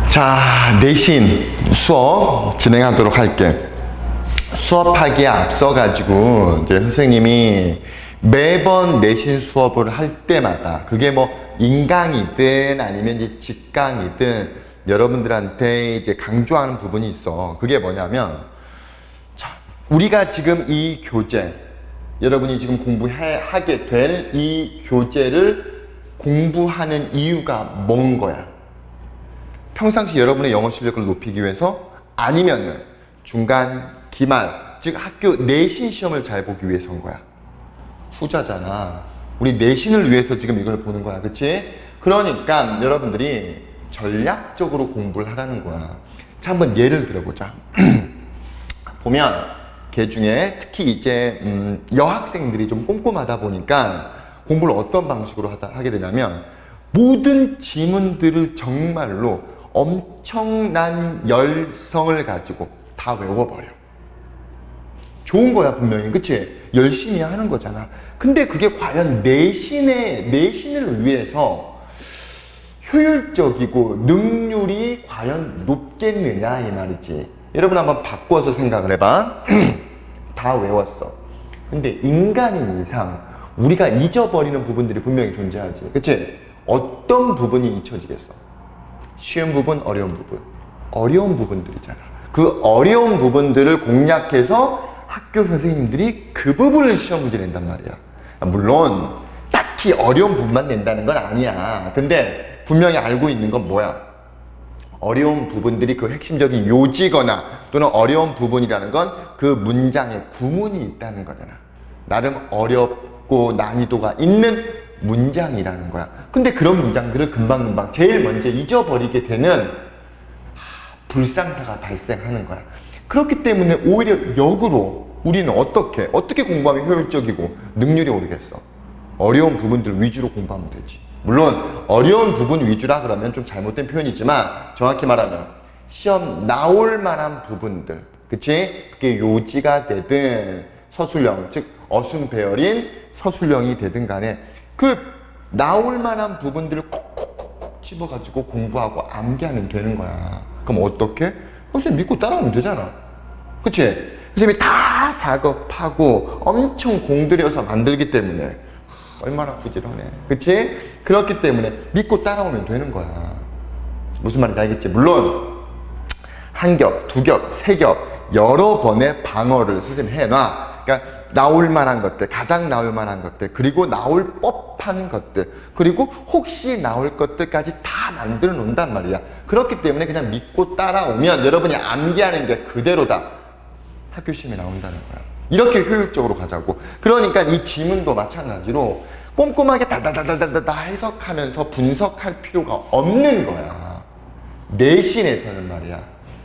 자, 내신 수업 진행하도록 할게. 수업하기에 앞서가지고 이제 선생님이 매번 내신 수업을 할 때마다 그게 뭐 인강이든 아니면 이제 직강이든 여러분들한테 이제 강조하는 부분이 있어. 그게 뭐냐면, 자, 우리가 지금 이 교재, 여러분이 지금 공부하게 될 이 교재를 공부하는 이유가 뭔 거야? 평상시 여러분의 영어 실력을 높이기 위해서, 아니면은 중간, 기말, 즉 학교 내신 시험을 잘 보기 위해서인 거야. 후자잖아. 우리 내신을 위해서 지금 이걸 보는 거야. 그치? 그러니까 여러분들이 전략적으로 공부를 하라는 거야. 자, 한번 예를 들어보자. 보면 걔 중에 특히 이제 여학생들이 좀 꼼꼼하다 보니까 공부를 어떤 방식으로 하게 되냐면, 모든 지문들을 정말로 엄청난 열성을 가지고 다 외워버려. 좋은 거야, 분명히. 그치? 열심히 하는 거잖아. 근데 그게 과연 내신을 위해서 효율적이고 능률이 과연 높겠느냐, 이 말이지. 여러분 한번 바꿔서 생각을 해봐. 다 외웠어. 근데 인간인 이상 우리가 잊어버리는 부분들이 분명히 존재하지. 그치? 어떤 부분이 잊혀지겠어? 쉬운 부분, 어려운 부분. 어려운 부분들이잖아. 그 어려운 부분들을 공략해서 학교 선생님들이 그 부분을 시험 문제 낸단 말이야. 물론 딱히 어려운 부분만 낸다는 건 아니야. 근데 분명히 알고 있는 건 뭐야? 어려운 부분들이 그 핵심적인 요지거나 또는 어려운 부분이라는 건 그 문장에 구문이 있다는 거잖아. 나름 어렵고 난이도가 있는 문장이라는 거야. 근데 그런 문장들을 금방금방 제일 먼저 잊어버리게 되는 불상사가 발생하는 거야. 그렇기 때문에 오히려 역으로 우리는 어떻게 공부하면 효율적이고 능률이 오르겠어? 어려운 부분들 위주로 공부하면 되지. 물론 어려운 부분 위주라 그러면 좀 잘못된 표현이지만, 정확히 말하면 시험 나올 만한 부분들, 그치? 그게 요지가 되든 서술형, 즉 어순배열인 서술형이 되든 간에 그 나올 만한 부분들을 콕콕콕 집어가지고 공부하고 암기하면 되는 거야. 그럼 어떻게? 선생님 믿고 따라오면 되잖아. 그치? 선생님이 다 작업하고 엄청 공들여서 만들기 때문에 얼마나 부지런해. 그치? 그렇기 때문에 믿고 따라오면 되는 거야. 무슨 말인지 알겠지? 물론 한 겹, 두 겹, 세 겹 여러 번의 방어를 선생님 해놔. 그러니까 나올 만한 것들, 가장 나올 만한 것들, 그리고 나올 법한 것들, 그리고 혹시 나올 것들까지 다 만들어 놓는단 말이야. 그렇기 때문에 그냥 믿고 따라오면 여러분이 암기하는 게 그대로다. 학교 시험에 나온다는 거야. 이렇게 효율적으로 가자고. 그러니까 이 지문도 마찬가지로 꼼꼼하게 다다다다다다 해석하면서 분석할 필요가 없는 거야. 내신에서는 말이야.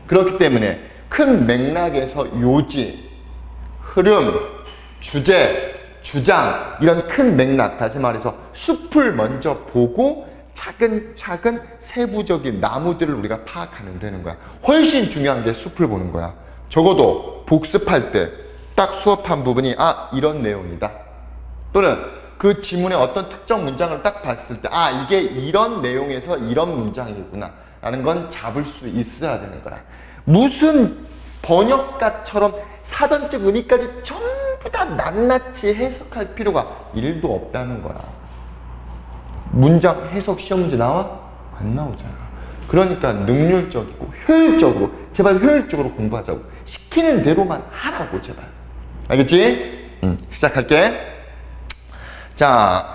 그렇기 때문에 큰 맥락에서 요지, 흐름, 주제, 주장, 이런 큰 맥락, 다시 말해서 숲을 먼저 보고 차근차근 세부적인 나무들을 우리가 파악하면 되는 거야. 훨씬 중요한 게 숲을 보는 거야. 적어도 복습할 때 딱 수업한 부분이 이런 내용이다. 또는 그 지문의 어떤 특정 문장을 딱 봤을 때 이게 이런 내용에서 이런 문장이구나 라는 건 잡을 수 있어야 되는 거야. 무슨 번역가처럼 사전적 의미까지 전부 다 낱낱이 해석할 필요가 1도 없다는 거야. 문장 해석 시험 문제 나와? 안 나오잖아. 그러니까 능률적이고 효율적으로, 제발 효율적으로 공부하자고. 시키는 대로만 하라고, 제발. 알겠지? 시작할게. 자,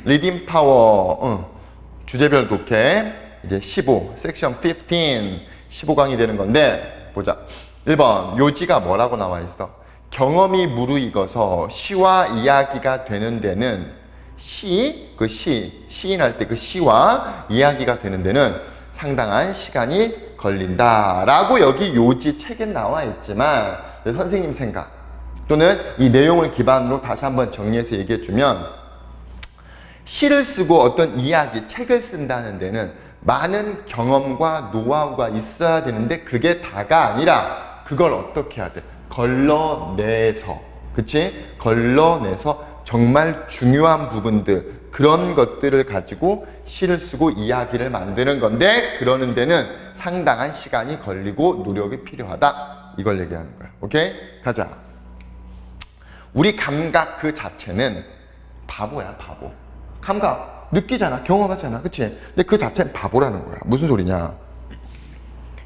리딩 파워 주제별 독해 이제 15 섹션 15 강의 되는 건데, 보자. 1번 요지가 뭐라고 나와 있어? 경험이 무르익어서 시와 이야기가 되는 데는 시인할 때 그 시와 이야기가 되는 데는 상당한 시간이 걸린다 라고 여기 요지 책에 나와 있지만, 선생님 생각 또는 이 내용을 기반으로 다시 한번 정리해서 얘기해 주면, 시를 쓰고 어떤 이야기, 책을 쓴다는 데는 많은 경험과 노하우가 있어야 되는데, 그게 다가 아니라 그걸 어떻게 해야 돼? 걸러내서, 그치? 걸러내서 정말 중요한 부분들, 그런 것들을 가지고 시를 쓰고 이야기를 만드는 건데, 그러는 데는 상당한 시간이 걸리고 노력이 필요하다. 이걸 얘기하는 거야. 오케이? 가자. 우리 감각 그 자체는 바보야, 바보. 감각 느끼잖아, 경험하잖아, 그치? 근데 그 자체는 바보라는 거야. 무슨 소리냐?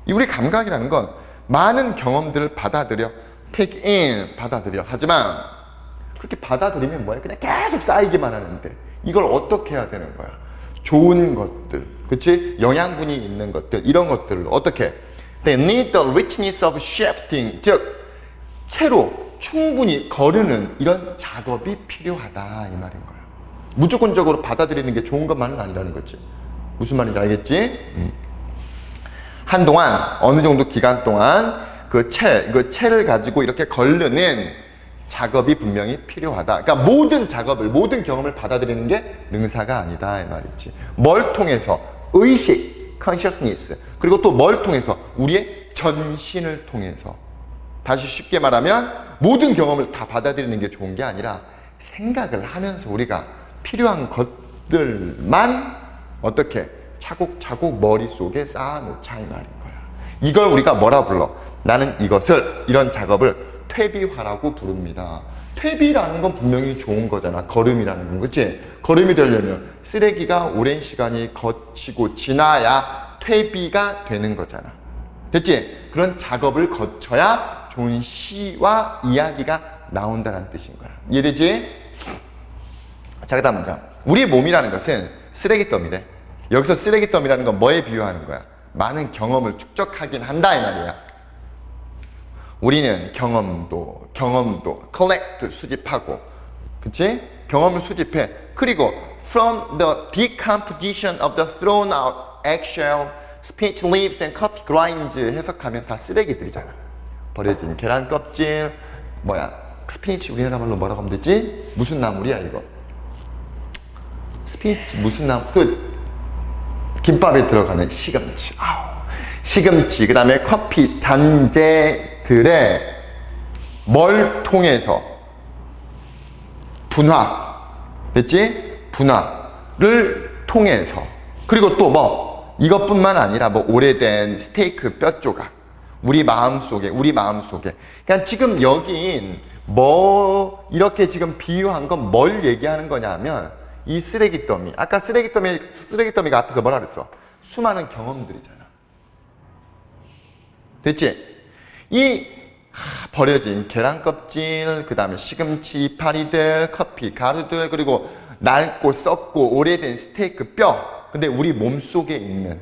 이 우리 감각이라는 건 많은 경험들을 받아들여, take in, 받아들여. 하지만 그렇게 받아들이면 뭐야? 그냥 계속 쌓이기만 하는데 이걸 어떻게 해야 되는 거야? 좋은 것들, 그치? 영양분이 있는 것들, 이런 것들을 어떻게? They need the richness of shifting, 즉 채로 충분히 거르는 이런 작업이 필요하다 이 말인 거야. 무조건적으로 받아들이는 게 좋은 것만은 아니라는 거지. 무슨 말인지 알겠지? 한동안 어느 정도 기간 동안 그 채를 가지고 이렇게 거르는 작업이 분명히 필요하다. 그러니까 모든 작업을, 모든 경험을 받아들이는 게 능사가 아니다 이 말이지. 뭘 통해서? 의식, consciousness. 그리고 또 뭘 통해서? 우리의 전신을 통해서. 다시 쉽게 말하면 모든 경험을 다 받아들이는 게 좋은 게 아니라 생각을 하면서 우리가 필요한 것들만 어떻게 차곡차곡 머릿속에 쌓아놓자 이 말인 거야. 이걸 우리가 뭐라 불러? 나는 이것을, 이런 작업을 퇴비화라고 부릅니다. 퇴비라는 건 분명히 좋은 거잖아. 걸음이라는 건, 그치? 걸음이 되려면 쓰레기가 오랜 시간이 거치고 지나야 퇴비가 되는 거잖아. 됐지? 그런 작업을 거쳐야 좋은 시와 이야기가 나온다는 뜻인 거야. 이해되지? 자, 그 다음 문장. 우리 몸이라는 것은 쓰레기 더미래. 여기서 쓰레기 더미라는 건 뭐에 비유하는 거야? 많은 경험을 축적하긴 한다 이 말이야. 우리는 경험도 collect, 수집하고, 그치? 경험을 수집해. 그리고 from the decomposition of the thrown out eggshell, spinach leaves and coffee grinds 해석하면 다 쓰레기들이잖아. 버려진 계란 껍질, 스피니치 우리나라 말로 뭐라고 하면 되지? 무슨 나물이야 이거? 스피니치 무슨 나물? 김밥에 들어가는 시금치. 시금치, 그 다음에 커피 잔재들의 뭘 통해서? 분화, 됐지? 분화를 통해서. 그리고 또 이것뿐만 아니라 오래된 스테이크 뼈 조각. 우리 마음속에. 그러니까 지금 여긴 이렇게 지금 비유한 건 뭘 얘기하는 거냐면 이 쓰레기 더미. 아까 쓰레기 더미가 앞에서 뭐라 그랬어? 수많은 경험들이잖아. 됐지? 이 버려진 계란 껍질, 그 다음에 시금치 이파리들, 커피 가루들, 그리고 낡고 썩고 오래된 스테이크 뼈. 근데 우리 몸속에 있는,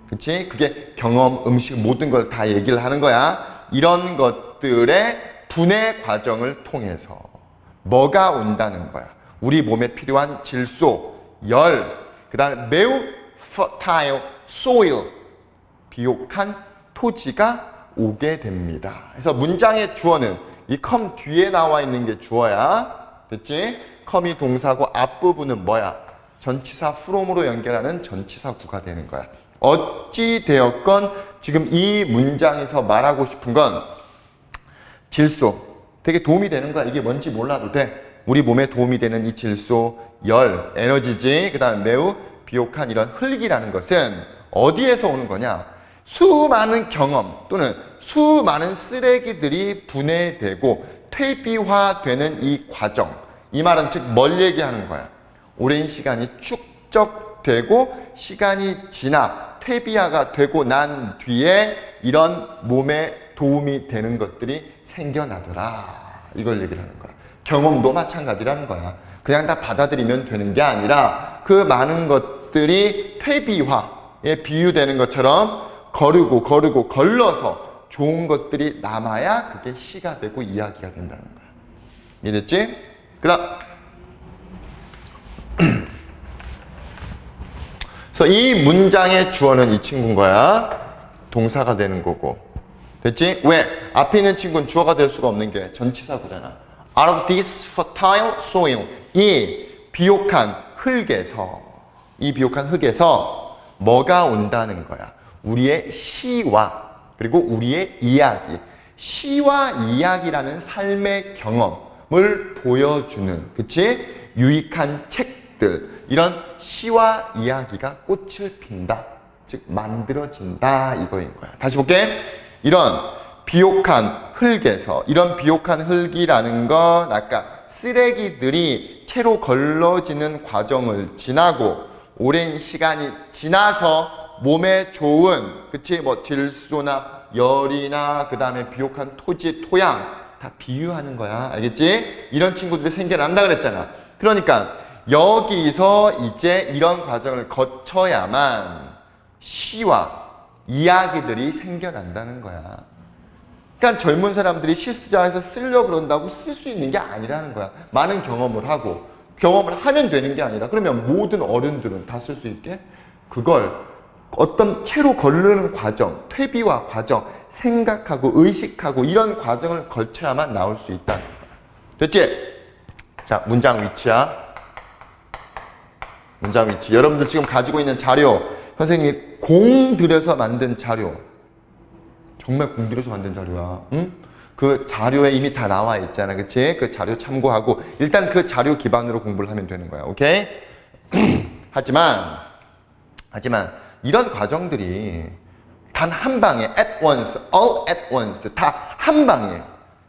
그치? 그게 경험, 음식, 모든 걸 다 얘기를 하는 거야. 이런 것들의 분해 과정을 통해서 뭐가 온다는 거야? 우리 몸에 필요한 질소, 열, 그 다음에 매우 fertile soil, 비옥한 토지가 오게 됩니다. 그래서 문장의 주어는 이 come 뒤에 나와 있는 게 주어야. 됐지? come이 동사고 앞부분은 뭐야? 전치사 from으로 연결하는 전치사 구가 되는 거야. 어찌 되었건 지금 이 문장에서 말하고 싶은 건 질소, 되게 도움이 되는 거야. 이게 뭔지 몰라도 돼. 우리 몸에 도움이 되는 이 질소, 열, 에너지지, 그 다음에 매우 비옥한 이런 흙이라는 것은 어디에서 오는 거냐? 수많은 경험 또는 수많은 쓰레기들이 분해되고 퇴비화되는 이 과정. 이 말은 즉 뭘 얘기하는 거야? 오랜 시간이 축적되고 시간이 지나 퇴비화가 되고 난 뒤에 이런 몸에 도움이 되는 것들이 생겨나더라. 이걸 얘기를 하는 거야. 경험도 마찬가지라는 거야. 그냥 다 받아들이면 되는 게 아니라 그 많은 것들이 퇴비화에 비유되는 것처럼 거르고 걸러서 좋은 것들이 남아야 그게 시가 되고 이야기가 된다는 거야. 이해됐지? 그 다음 그래서 이 문장의 주어는 이 친구인 거야. 동사가 되는 거고. 됐지? 왜? 앞에 있는 친구는 주어가 될 수가 없는 게 전치사구잖아. Out of this fertile soil. 이 비옥한 흙에서 뭐가 온다는 거야? 우리의 시와 그리고 우리의 이야기. 시와 이야기라는 삶의 경험을 보여주는, 그치? 유익한 책들. 이런 시와 이야기가 꽃을 핀다. 즉 만들어진다 이거인 거야. 다시 볼게. 이런 비옥한 흙에서, 이런 비옥한 흙이라는 건 아까 쓰레기들이 채로 걸러지는 과정을 지나고 오랜 시간이 지나서 몸에 좋은, 그치, 뭐 질소나 열이나 그 다음에 비옥한 토지, 토양 다 비유하는 거야. 알겠지? 이런 친구들이 생겨난다 그랬잖아. 그러니까 여기서 이제 이런 과정을 거쳐야만 시와 이야기들이 생겨난다는 거야. 그러니까 젊은 사람들이 시스자에서 쓰려고 그런다고 쓸 수 있는 게 아니라는 거야. 많은 경험을 하고 경험을 하면 되는 게 아니라, 그러면 모든 어른들은 다 쓸 수 있게 그걸 어떤 채로 걸르는 과정, 퇴비화 과정, 생각하고 의식하고 이런 과정을 거쳐야만 나올 수 있다는 거야. 됐지? 자, 문장 위치야. 문장 위치. 여러분들 지금 가지고 있는 자료, 선생님이 공 들여서 만든 자료, 정말 공 들여서 만든 자료야. 응? 그 자료에 이미 다 나와 있잖아. 그치? 그 자료 참고하고 일단 그 자료 기반으로 공부를 하면 되는 거야. 오케이? 하지만 이런 과정들이 단 한 방에 at once, all at once, 다 한 방에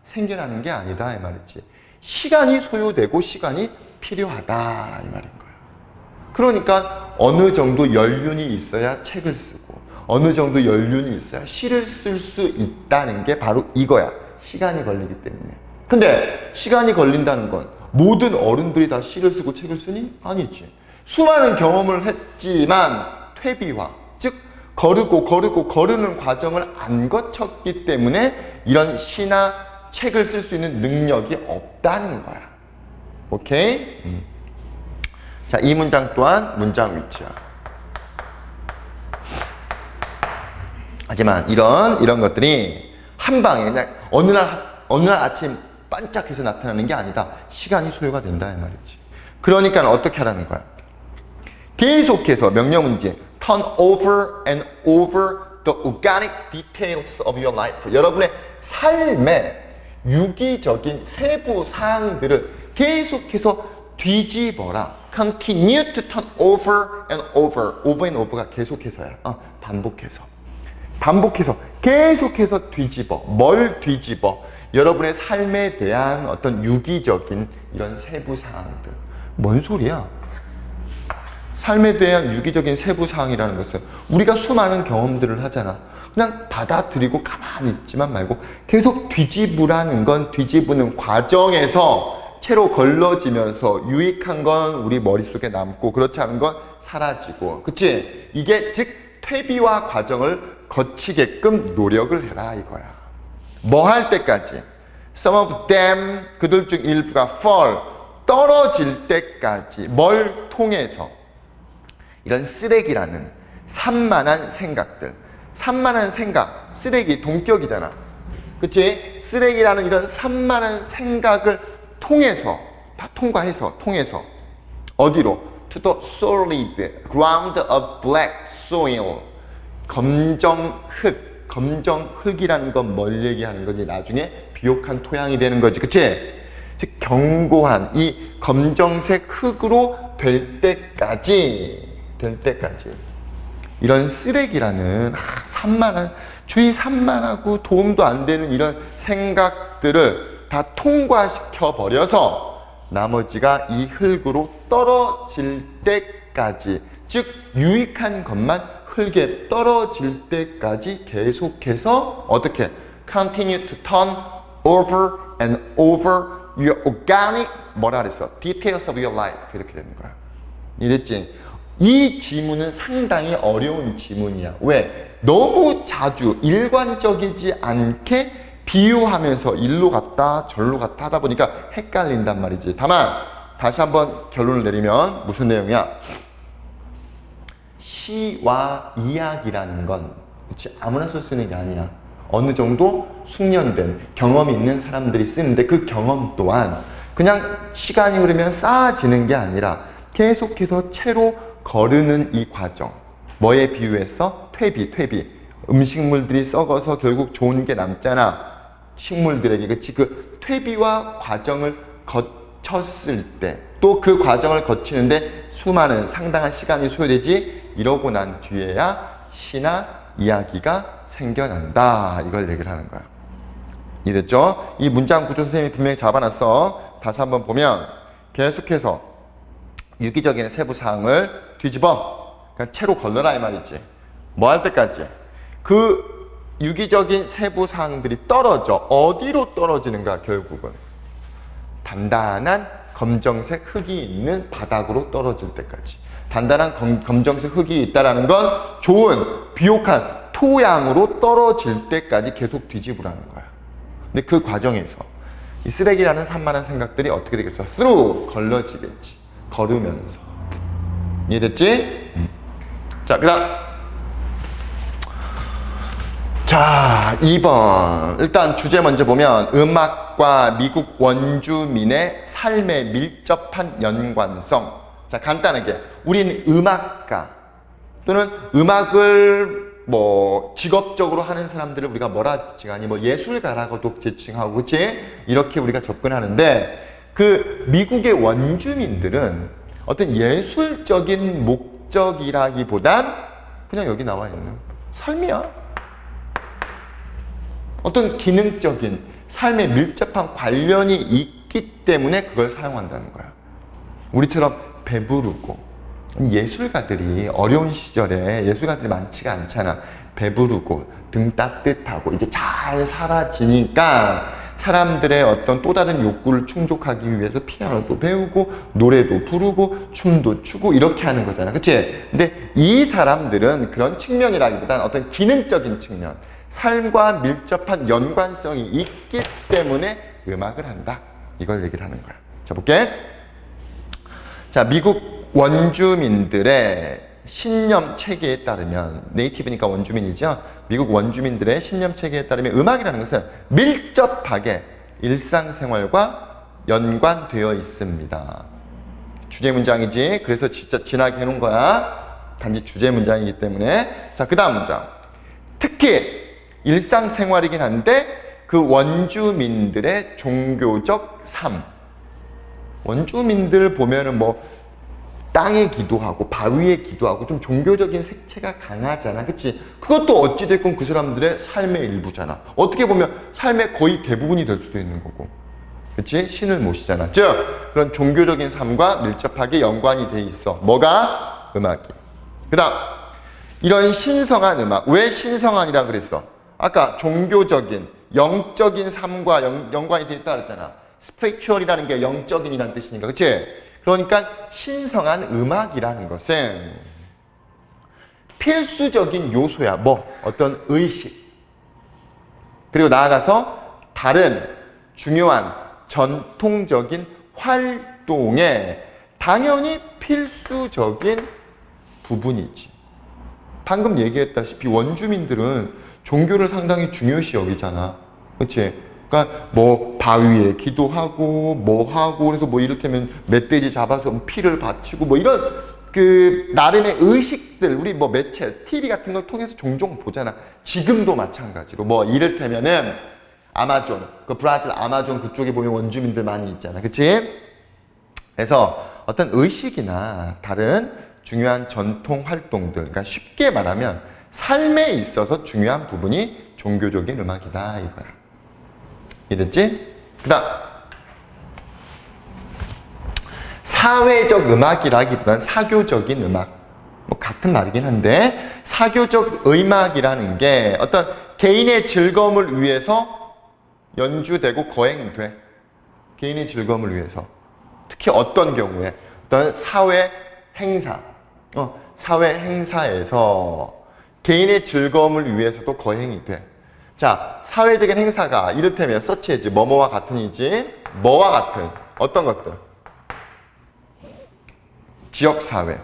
생겨나는 게 아니다 이 말이지. 시간이 소요되고 시간이 필요하다 이 말인 거야. 그러니까 어느 정도 연륜이 있어야 책을 쓰고 어느 정도 연륜이 있어야 시를 쓸 수 있다는 게 바로 이거야. 시간이 걸리기 때문에. 근데 시간이 걸린다는 건 모든 어른들이 다 시를 쓰고 책을 쓰니? 아니지. 수많은 경험을 했지만 퇴비화, 즉 거르는 과정을 안 거쳤기 때문에 이런 시나 책을 쓸 수 있는 능력이 없다는 거야. 오케이? 자, 이 문장 또한 문장 위치야. 하지만 이런 것들이 한 방에 그냥 어느 날 아침 반짝해서 나타나는 게 아니다. 시간이 소요가 된다 이 말이지. 그러니까 어떻게 하라는 거야? 계속해서 명령 문제 turn over and over the organic details of your life. 여러분의 삶의 유기적인 세부 사항들을 계속해서 뒤집어라. continue to turn over and over가 계속해서야. 반복해서 계속해서 뒤집어. 뭘 뒤집어? 여러분의 삶에 대한 어떤 유기적인 이런 세부 사항들. 뭔 소리야? 삶에 대한 유기적인 세부 사항이라는 것은 우리가 수많은 경험들을 하잖아. 그냥 받아들이고 가만히 있지만 말고 계속 뒤집으라는 건, 뒤집는 과정에서 채로 걸러지면서 유익한 건 우리 머릿속에 남고 그렇지 않은 건 사라지고, 그치? 이게 즉 퇴비화 과정을 거치게끔 노력을 해라 이거야. 뭐 할 때까지? Some of them, 그들 중 일부가 fall, 떨어질 때까지. 뭘 통해서? 이런 쓰레기라는 산만한 생각들. 산만한 생각, 쓰레기 동격이잖아. 그치? 쓰레기라는 이런 산만한 생각을 통해서, 다 통해서 어디로? To the solid ground of black soil. 검정흙이라는 건 뭘 얘기하는 거지? 나중에 비옥한 토양이 되는 거지. 그치? 즉 견고한 이 검정색 흙으로 될 때까지 이런 쓰레기라는 주의 산만하고 도움도 안 되는 이런 생각들을 다 통과시켜 버려서 나머지가 이 흙으로 떨어질 때까지, 즉 유익한 것만 흙에 떨어질 때까지 계속해서 어떻게? Continue to turn over and over your organic, 뭐라 그랬어? Details of your life. 이렇게 되는 거야. 이랬지? 이 지문은 상당히 어려운 지문이야. 왜? 너무 자주 일관적이지 않게 비유하면서 일로 갔다 절로 갔다 하다 보니까 헷갈린단 말이지. 다만 다시 한번 결론을 내리면 무슨 내용이야? 시와 이야기라는 건 그치? 아무나 쓸 수 있는 게 아니야. 어느 정도 숙련된 경험이 있는 사람들이 쓰는데 그 경험 또한 그냥 시간이 흐르면 쌓아지는 게 아니라 계속해서 채로 거르는 이 과정. 뭐에 비유해서? 퇴비. 음식물들이 썩어서 결국 좋은 게 남잖아. 식물들에게. 그치? 그 퇴비와 과정을 거쳤을 때, 또 그 과정을 거치는데 상당한 시간이 소요되지. 이러고 난 뒤에야 시나 이야기가 생겨난다. 이걸 얘기를 하는 거야. 이해됐죠? 이 문장 구조 선생님이 분명히 잡아놨어. 다시 한번 보면 계속해서 유기적인 세부 사항을 뒤집어 그냥 채로 걸러라 이 말이지. 뭐 할 때까지? 그 유기적인 세부 사항들이 떨어져. 어디로 떨어지는가 결국은? 단단한 검정색 흙이 있는 바닥으로 떨어질 때까지. 단단한 검정색 흙이 있다는 건 좋은 비옥한 토양으로 떨어질 때까지 계속 뒤집으라는 거야. 근데 그 과정에서 이 쓰레기라는 산만한 생각들이 어떻게 되겠어? through 걸러지겠지. 걸으면서. 이해됐지? 자, 그 다음. 자, 2번. 일단 주제 먼저 보면 음악과 미국 원주민의 삶에 밀접한 연관성. 자, 간단하게 우리는 음악가 또는 음악을 뭐 직업적으로 하는 사람들을 우리가 뭐라 지칭하니? 뭐 예술가라고도 지칭하고, 그치? 이렇게 우리가 접근하는데 그 미국의 원주민들은 어떤 예술적인 목적이라기보단 그냥 여기 나와 있는 삶이야. 어떤 기능적인 삶에 밀접한 관련이 있기 때문에 그걸 사용한다는 거야. 우리처럼 배부르고 예술가들이 어려운 시절에 예술가들이 많지가 않잖아. 배부르고 등 따뜻하고 이제 잘 사라지니까 사람들의 어떤 또 다른 욕구를 충족하기 위해서 피아노도 배우고 노래도 부르고 춤도 추고 이렇게 하는 거잖아. 그치? 근데 이 사람들은 그런 측면이라기보다는 어떤 기능적인 측면, 삶과 밀접한 연관성이 있기 때문에 음악을 한다. 이걸 얘기를 하는 거야. 자, 볼게. 자, 미국 원주민들의 신념 체계에 따르면, 네이티브니까 원주민이죠. 미국 원주민들의 신념 체계에 따르면 음악이라는 것은 밀접하게 일상생활과 연관되어 있습니다. 주제 문장이지. 그래서 진짜 진하게 해놓은 거야. 단지 주제 문장이기 때문에. 자, 그 다음 문장. 특히 일상생활이긴 한데 그 원주민들의 종교적 삶. 원주민들 보면은 뭐 땅에 기도하고 바위에 기도하고 좀 종교적인 색채가 강하잖아. 그치? 그것도 어찌됐건 그 사람들의 삶의 일부잖아. 어떻게 보면 삶의 거의 대부분이 될 수도 있는 거고. 그치? 신을 모시잖아. 즉 그런 종교적인 삶과 밀접하게 연관이 돼 있어. 뭐가? 음악이. 그 다음 이런 신성한 음악. 왜 신성한이라 그랬어? 아까 종교적인 영적인 삶과 연관이 돼 있다 그랬잖아. spiritual이라는 게 영적인이라는 뜻이니까. 그치? 그러니까 신성한 음악이라는 것은 필수적인 요소야. 뭐 어떤 의식, 그리고 나아가서 다른 중요한 전통적인 활동에 당연히 필수적인 부분이지. 방금 얘기했다시피 원주민들은 종교를 상당히 중요시 여기잖아. 그치? 그러니까 뭐 바위에 기도하고 뭐 하고, 그래서 뭐 이를테면 멧돼지 잡아서 피를 바치고 뭐 이런 그 나름의 의식들, 우리 뭐 매체, TV 같은 걸 통해서 종종 보잖아. 지금도 마찬가지로 뭐 이를테면은 아마존, 그 브라질 아마존 그쪽에 보면 원주민들 많이 있잖아. 그치? 그래서 어떤 의식이나 다른 중요한 전통 활동들, 그러니까 쉽게 말하면 삶에 있어서 중요한 부분이 종교적인 음악이다 이거야. 이해됐지? 그 다음 사회적 음악이라기보다는 사교적인 음악. 뭐 같은 말이긴 한데 사교적 음악이라는 게 어떤 개인의 즐거움을 위해서 연주되고 거행돼. 개인의 즐거움을 위해서. 특히 어떤 경우에 어떤 사회 행사, 사회 행사에서 개인의 즐거움을 위해서도 거행이 돼. 자, 사회적인 행사가 이를테면 서치해지 뭐뭐와 같은이지. 뭐와 같은 어떤 것들? 지역사회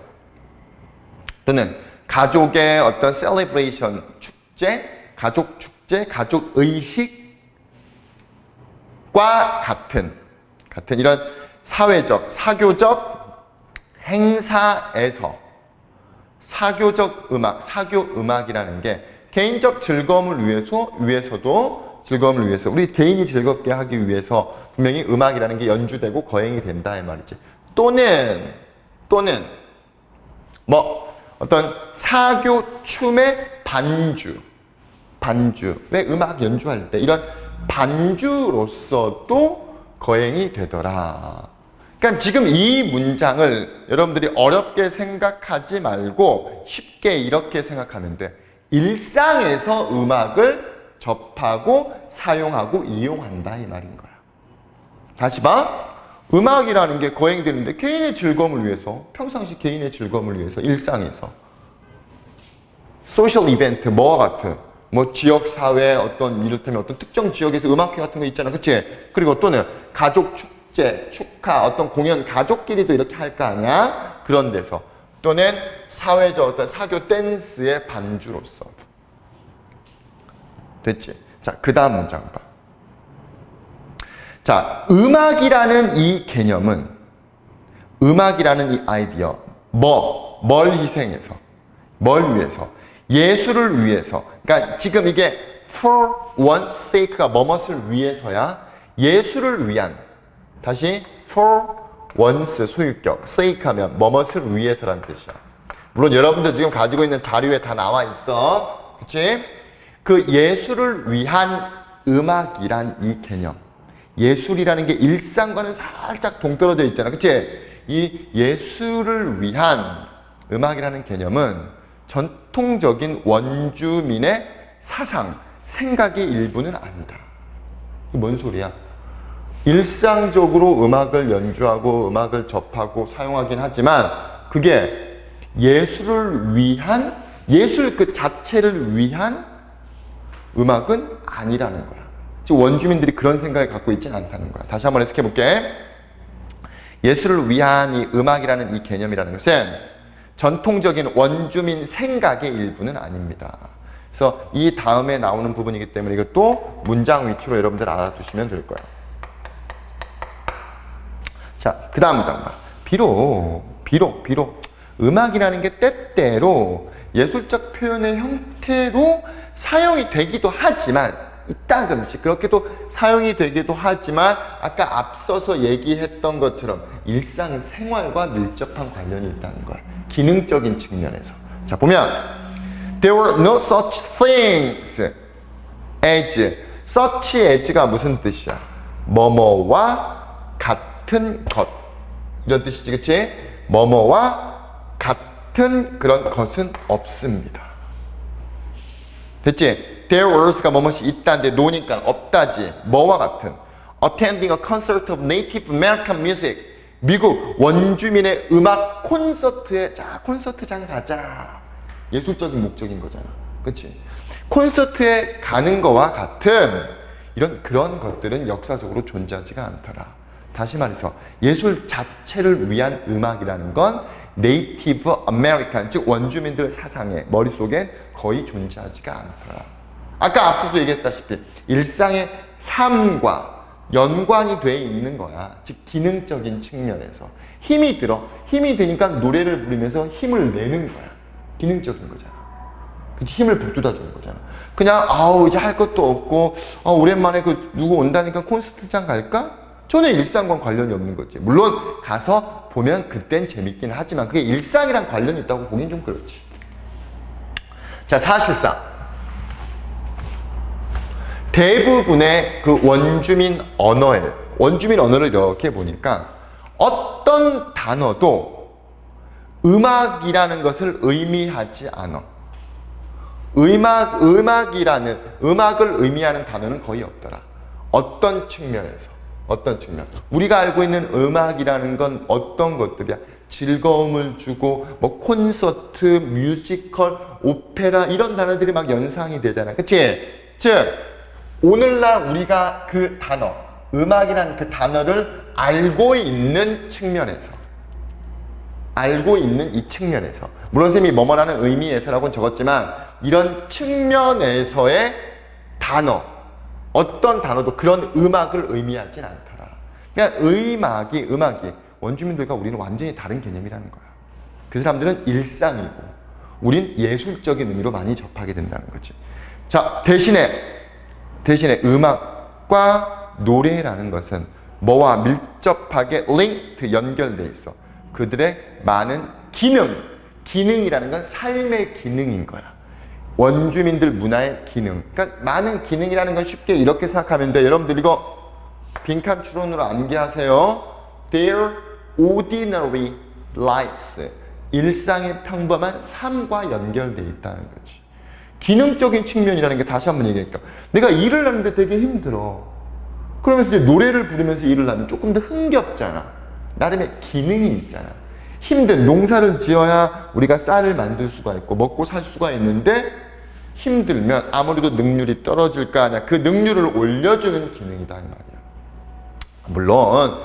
또는 가족의 어떤 셀리브레이션, 축제, 가족 축제, 가족 의식과 같은 이런 사회적, 사교적 행사에서 사교적 음악, 사교 음악이라는 게 개인적 즐거움을 위해서도 즐거움을 위해서 우리 개인이 즐겁게 하기 위해서 분명히 음악이라는 게 연주되고 거행이 된다 이 말이지. 또는 뭐 어떤 사교 춤의 반주의 음악 연주할 때 이런 반주로서도 거행이 되더라. 그러니까 지금 이 문장을 여러분들이 어렵게 생각하지 말고 쉽게 이렇게 생각하면 돼. 일상에서 음악을 접하고 사용하고 이용한다 이 말인 거야. 다시 봐. 음악이라는 게 거행되는데 개인의 즐거움을 위해서, 평상시 개인의 즐거움을 위해서, 일상에서 소셜 이벤트, 뭐와 같은 뭐 지역사회 어떤 이를테면 어떤 특정 지역에서 음악회 같은 거 있잖아. 그치? 그리고 또는 가족 축제, 축하, 어떤 공연 가족끼리도 이렇게 할 거 아니야? 그런 데서 또는 사회적 어떤 사교 댄스의 반주로서 됐지? 자, 그 다음 문장 봐. 자, 음악이라는 이 개념은 음악이라는 이 아이디어 뭘 희생해서 뭘 위해서 예수를 위해서 그러니까 지금 이게 for one's sake가 뭐뭇을 위해서야 예수를 위한 다시 for one's 소유격 sake 하면 뭐뭇을 위해서란 뜻이야. 물론 여러분들 지금 가지고 있는 자료에 다 나와 있어. 그치? 그 예수를 위한 음악이란 이 개념 예술이라는 게 일상과는 살짝 동떨어져 있잖아. 그치? 이 예술을 위한 음악이라는 개념은 전통적인 원주민의 사상, 생각의 일부는 아니다. 이게 뭔 소리야? 일상적으로 음악을 연주하고 음악을 접하고 사용하긴 하지만 그게 예술을 위한, 예술 그 자체를 위한 음악은 아니라는 거야. 즉 원주민들이 그런 생각을 갖고 있지는 않다는 거야. 다시 한번 해석해 볼게. 예술을 위한 이 음악이라는 이 개념이라는 것은 전통적인 원주민 생각의 일부는 아닙니다. 그래서 이 다음에 나오는 부분이기 때문에 이것도 문장 위치로 여러분들 알아두시면 될 거예요. 자, 그 다음 문장 봐. 비록 음악이라는 게 때때로 예술적 표현의 형태로 사용이 되기도 하지만 이따금씩 그렇게도 사용이 되기도 하지만 아까 앞서서 얘기했던 것처럼 일상생활과 밀접한 관련이 있다는 거야. 기능적인 측면에서. 자, 보면 There were no such things as such as가 무슨 뜻이야? 뭐뭐와 같은 것 이런 뜻이지, 그치? 뭐뭐와 같은 그런 것은 없습니다. 됐지? There was가 뭐뭐이 있다인데 노니까 없다지. 뭐와 같은 Attending a concert of Native American music 미국 원주민의 음악 콘서트에 자 콘서트장 가자. 예술적인 목적인 거잖아. 그치? 콘서트에 가는 거와 같은 그런 것들은 역사적으로 존재하지가 않더라. 다시 말해서 예술 자체를 위한 음악이라는 건 네이티브 아메리칸 즉 원주민들 사상에 머릿속에 거의 존재하지가 않더라. 아까 앞서도 얘기했다시피 일상의 삶과 연관이 돼 있는 거야. 즉 기능적인 측면에서 힘이 드니까 노래를 부르면서 힘을 내는 거야. 기능적인 거잖아. 그치? 힘을 북돋아 주는 거잖아. 그냥 이제 할 것도 없고 오랜만에 누구 온다니까 콘서트장 갈까? 전혀 일상과 관련이 없는 거지. 물론 가서 보면 그땐 재밌긴 하지만 그게 일상이랑 관련이 있다고 보긴 좀 그렇지. 자, 사실상 대부분의 그 원주민 언어를 이렇게 보니까 어떤 단어도 음악이라는 것을 의미하지 않아. 음악을 의미하는 단어는 거의 없더라. 어떤 측면? 우리가 알고 있는 음악이라는 건 어떤 것들이야? 즐거움을 주고, 뭐, 콘서트, 뮤지컬, 오페라, 이런 단어들이 막 연상이 되잖아. 그치? 즉, 오늘날 우리가 그 단어, 음악이라는 그 단어를 알고 있는 측면에서, 물론 쌤이 뭐뭐라는 의미에서라고는 적었지만, 이런 측면에서의 단어, 어떤 단어도 그런 음악을 의미하진 않더라. 그러니까 음악이 원주민들과 우리는 완전히 다른 개념이라는 거야. 그 사람들은 일상이고 우린 예술적인 의미로 많이 접하게 된다는 거지. 자, 대신에 음악과 노래라는 것은 뭐와 밀접하게 연결돼 있어. 그들의 많은 기능이라는 건 삶의 기능인 거야. 원주민들 문화의 기능. 그러니까 많은 기능이라는 건 쉽게 이렇게 생각하면 돼. 여러분들 이거 빈칸 추론으로 암기하세요. Their ordinary lives. 일상의 평범한 삶과 연결되어 있다는 거지. 기능적인 측면이라는 게 다시 한번 얘기할게요. 내가 일을 하는데 되게 힘들어. 그러면서 이제 노래를 부르면서 일을 하면 조금 더 흥겹잖아. 나름의 기능이 있잖아. 힘든 농사를 지어야 우리가 쌀을 만들 수가 있고 먹고 살 수가 있는데 힘들면 아무래도 능률이 떨어질 거 아니야. 그 능률을 올려주는 기능이다 이 말이야. 물론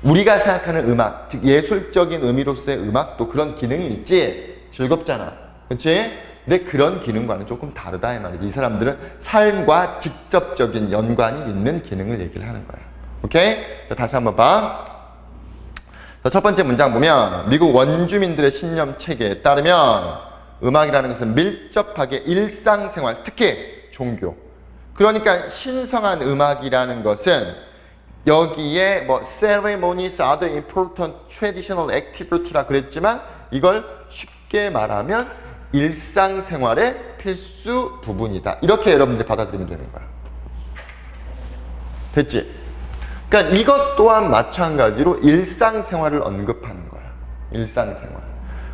우리가 생각하는 음악, 즉 예술적인 의미로서의 음악도 그런 기능이 있지. 즐겁잖아. 그렇지? 근데 그런 기능과는 조금 다르다 이 말이지. 이 사람들은 삶과 직접적인 연관이 있는 기능을 얘기를 하는 거야. 오케이? 자, 다시 한번 봐. 자, 첫 번째 문장 보면 미국 원주민들의 신념 체계에 따르면 음악이라는 것은 밀접하게 일상생활, 특히 종교. 그러니까 신성한 음악이라는 것은 여기에 뭐 ceremonies, other important traditional activity라 그랬지만 이걸 쉽게 말하면 일상생활의 필수 부분이다. 이렇게 여러분들이 받아들이면 되는 거야. 됐지? 그러니까 이것 또한 마찬가지로 일상생활을 언급하는 거야. 일상생활.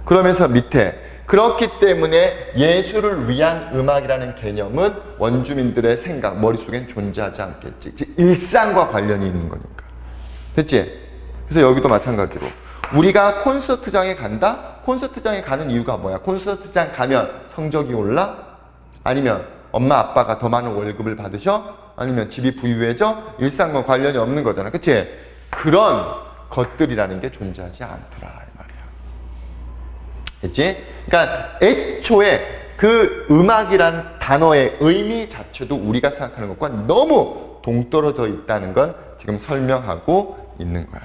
그러면서 밑에 그렇기 때문에 예술을 위한 음악이라는 개념은 원주민들의 생각, 머릿속엔 존재하지 않겠지. 즉 일상과 관련이 있는 거니까. 됐지? 그래서 여기도 마찬가지로 우리가 콘서트장에 간다? 콘서트장에 가는 이유가 뭐야? 콘서트장 가면 성적이 올라? 아니면 엄마 아빠가 더 많은 월급을 받으셔? 아니면 집이 부유해져? 일상과 관련이 없는 거잖아. 그치? 그런 것들이라는 게 존재하지 않더라 이 말이야. 됐지? 그러니까 애초에 그 음악이란 단어의 의미 자체도 우리가 생각하는 것과 너무 동떨어져 있다는 걸 지금 설명하고 있는 거야.